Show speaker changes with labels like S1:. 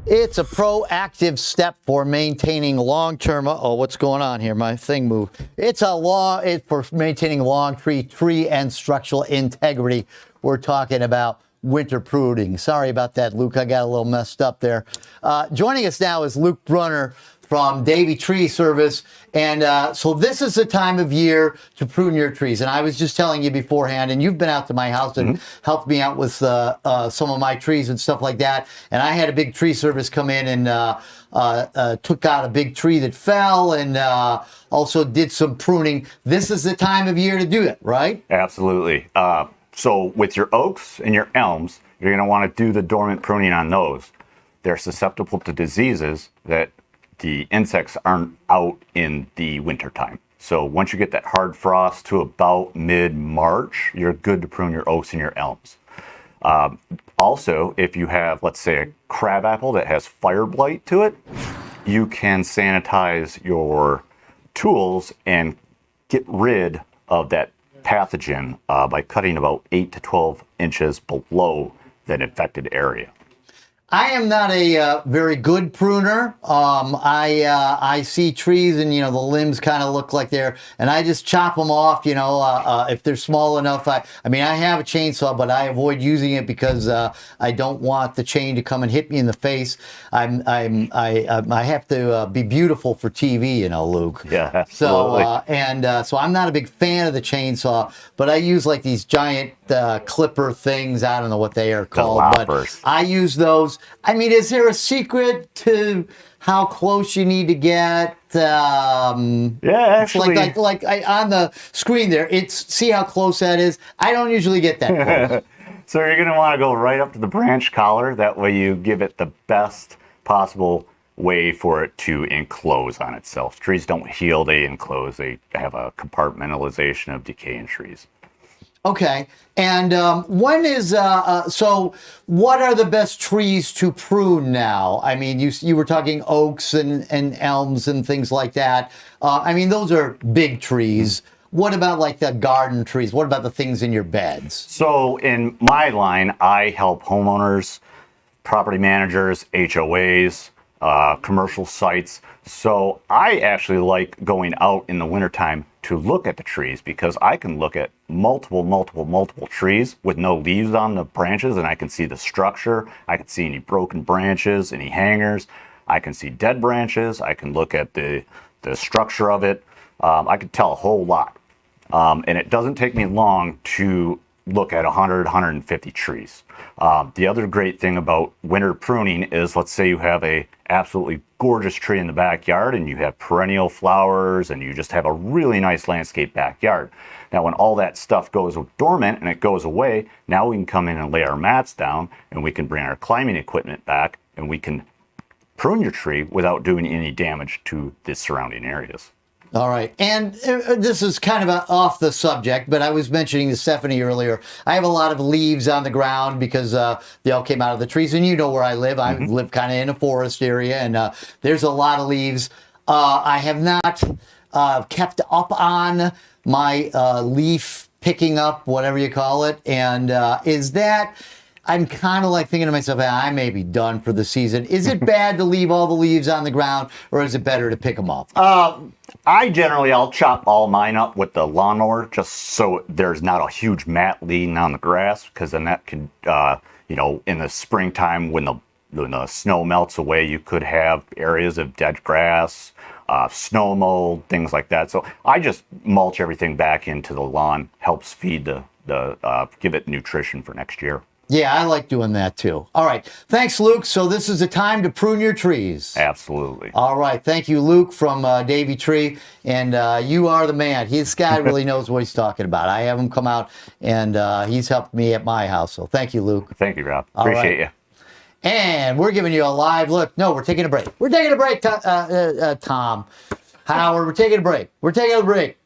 S1: It's a proactive step for maintaining long-term. Uh-oh, what's going on here? My thing moved. It's for maintaining long tree and structural integrity. We're talking about winter pruning. Sorry about that, Luke. I got a little messed up there. Joining us now is Luke Brunner from Davey Tree Service. And so this is the time of year to prune your trees. And I was just telling you beforehand, and you've been out to my house and helped me out with some of my trees and stuff like that. And I had a big tree service come in and took out a big tree that fell and also did some pruning. This is the time of year to do it, right?
S2: Absolutely. So with your oaks and your elms, you're going to want to do the dormant pruning on those. They're susceptible to diseases that the insects aren't out in the wintertime. So once you get that hard frost to about mid-March, you're good to prune your oaks and your elms. Also, if you have, let's say, a crabapple that has fire blight to it, you can sanitize your tools and get rid of that pathogen by cutting about 8 to 12 inches below that infected area.
S1: I am not a very good pruner. I see trees and, the limbs kind of look like and I just chop them off, if they're small enough. I have a chainsaw, but I avoid using it because I don't want the chain to come and hit me in the face. I have to be beautiful for TV, Luke.
S2: Yeah, absolutely.
S1: So I'm not a big fan of the chainsaw, but I use like these giant clipper things. I don't know what they are called, but I use those. Is there a secret to how close you need to get?
S2: Yeah, actually,
S1: like on the screen there, see how close that is. I don't usually get that close.
S2: So you're going to want to go right up to the branch collar. That way you give it the best possible way for it to enclose on itself. Trees don't heal, they enclose. They have a compartmentalization of decay in trees.
S1: Okay, and so what are the best trees to prune now? You were talking oaks and elms and things like that. Those are big trees. What about like the garden trees? What about the things in your beds?
S2: So in my line, I help homeowners, property managers, HOAs, commercial sites. So I actually like going out in the wintertime to look at the trees because I can look at multiple trees with no leaves on the branches, and I can see the structure. I can see any broken branches, any hangers. I can see dead branches. I can look at the structure of it. I can tell a whole lot. And it doesn't take me long to look at 150 trees. The other great thing about winter pruning is, let's say you have a absolutely gorgeous tree in the backyard and you have perennial flowers and you just have a really nice landscape backyard. Now when all that stuff goes dormant and it goes away, now we can come in and lay our mats down and we can bring our climbing equipment back and we can prune your tree without doing any damage to the surrounding areas.
S1: All right. And this is kind of off the subject, but I was mentioning to Stephanie earlier, I have a lot of leaves on the ground because they all came out of the trees. And you know where I live. I live kind of in a forest area, and there's a lot of leaves. I have not kept up on my leaf picking up, whatever you call it. And I'm kind of like thinking to myself, I may be done for the season. Is it bad to leave all the leaves on the ground, or is it better to pick them up?
S2: I'll chop all mine up with the lawnmower just so there's not a huge mat leaning on the grass, because then that could, in the springtime when the snow melts away, you could have areas of dead grass, snow mold, things like that. So I just mulch everything back into the lawn, helps feed give it nutrition for next year.
S1: Yeah, I like doing that too. All right. Thanks, Luke. So this is the time to prune your trees.
S2: Absolutely.
S1: All right. Thank you, Luke from Davey Tree. And you are the man. This guy really knows what he's talking about. I have him come out, and he's helped me at my house. So thank you, Luke.
S2: Thank you, Rob. Appreciate you.
S1: And we're giving you a live look. No, we're taking a break. We're taking a break, Tom. Howard, we're taking a break. We're taking a break.